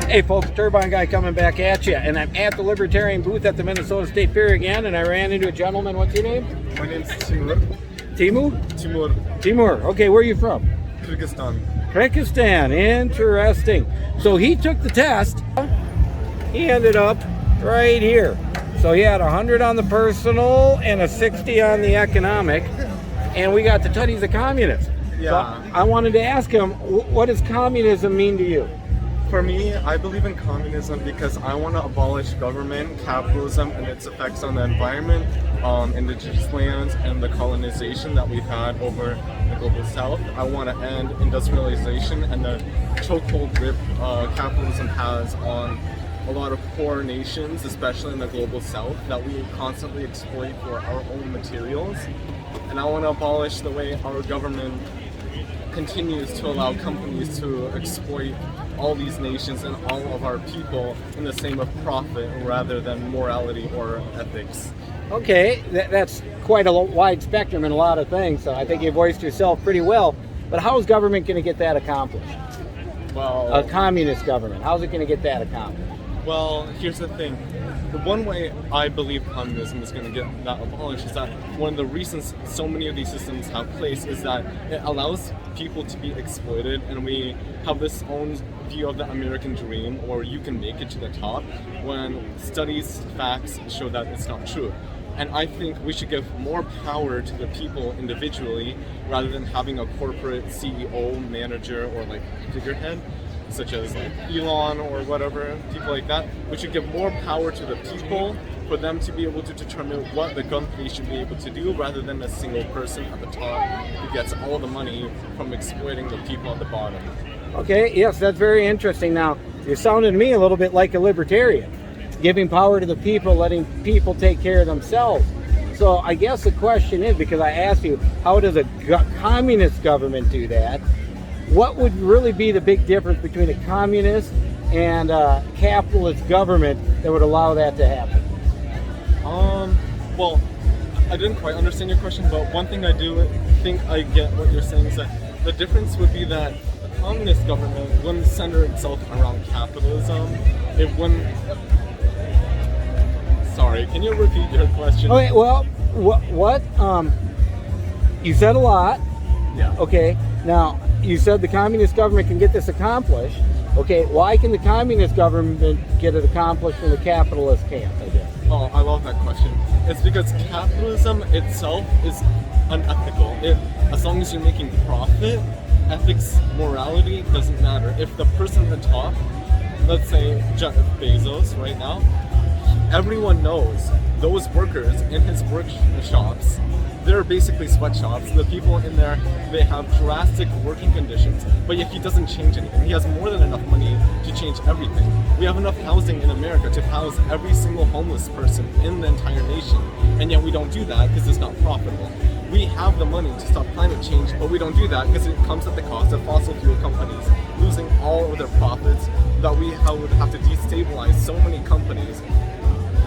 Hey folks, Turbine Guy coming back at you, and I'm at the Libertarian booth at the Minnesota State Fair again, and I ran into a gentleman. What's your name? My name's Timur. Timur. Okay, where are you from? Kyrgyzstan. Interesting. So he took the test. He ended up right here. So he had 100 on the personal and a 60 on the economic, and we got to tell he's a communist. Yeah. So I wanted to ask him, what does communism mean to you? For me, I believe in communism because I want to abolish government, capitalism, and its effects on the environment, indigenous lands, and the colonization that we've had over the global south. I want to end industrialization and the chokehold grip capitalism has on a lot of poor nations, especially in the global south, that we constantly exploit for our own materials. And I want to abolish the way our government continues to allow companies to exploit all these nations and all of our people in the same of profit rather than morality or ethics. Okay, that's quite a wide spectrum in a lot of things, so I think you voiced yourself pretty well. But how is government going to get that accomplished? Well, a communist government, how's it going to get that accomplished? Well, here's the thing. The one way I believe communism is going to get that abolished is that one of the reasons so many of these systems have place is that it allows people to be exploited, and we have this own view of the American dream, or you can make it to the top, when studies, facts show that it's not true. And I think we should give more power to the people individually rather than having a corporate CEO, manager, or like figurehead, such as like Elon or whatever, people like that. We should give more power to the people for them to be able to determine what the company should be able to do rather than a single person at the top who gets all the money from exploiting the people at the bottom. Okay, yes, that's very interesting. Now, you're sounding to me a little bit like a libertarian, giving power to the people, letting people take care of themselves. So I guess the question is, because I asked you, how does a communist government do that? What would really be the big difference between a communist and a capitalist government that would allow that to happen? Well, I didn't quite understand your question, but one thing I do think I get what you're saying is that the difference would be that a communist government wouldn't center itself around capitalism. It wouldn't... Sorry, can you repeat your question? Okay, well, what you said a lot. Yeah. Okay, now, you said the communist government can get this accomplished. Okay, why can the communist government get it accomplished when the capitalist can't, I guess? Oh, I love that question. It's because capitalism itself is unethical. As long as you're making profit, ethics, morality doesn't matter. If the person at the top, let's say Jeff Bezos right now, everyone knows those workers in his workshops, they're basically sweatshops. The people in there, they have drastic working conditions, but yet he doesn't change anything. He has more than enough money to change everything. We have enough housing in America to house every single homeless person in the entire nation, and yet we don't do that because it's not profitable. We have the money to stop climate change, but we don't do that because it comes at the cost of fossil fuel companies losing all of their profits, that we would have to destabilize so many companies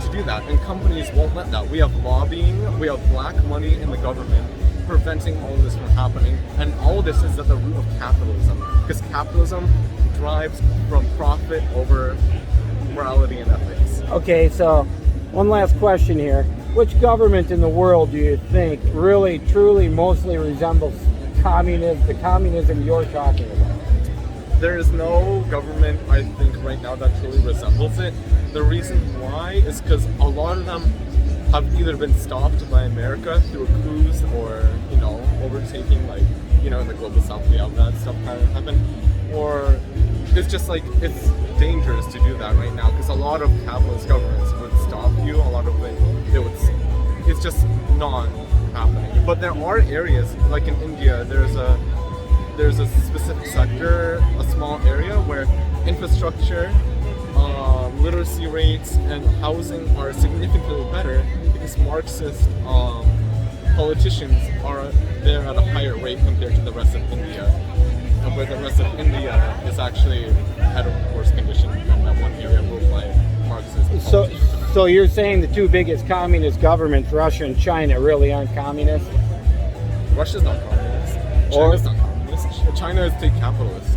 to do that, and companies won't let that. We have lobbying, we have black money in the government preventing all of this from happening, and all of this is at the root of capitalism, because capitalism drives from profit over morality and ethics. Okay, so one last question here. Which government in the world do you think really, truly, mostly resembles the communism you're talking about? There is no government, I think, right now that truly resembles it. The reason why is because a lot of them have either been stopped by America through coups or, overtaking, like, in the global south, we have that stuff kind of happen. Or it's just like, it's dangerous to do that right now because a lot of capitalist governments would stop you. A lot of it's just not happening. But there are areas, like in India, there's a specific sector, a small area where infrastructure, literacy rates, and housing are significantly better because Marxist politicians are there at a higher rate compared to the rest of India, and where the rest of India is actually at a worse condition than that one area ruled by Marxist politicians. So you're saying the two biggest communist governments, Russia and China, really aren't communist? Russia's not communist. China's not communist. China is state capitalist.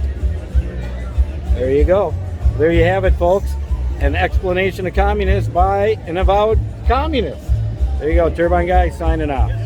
There you go. There you have it, folks. An explanation of communist by an avowed communist. There you go, Turbine Guy signing off.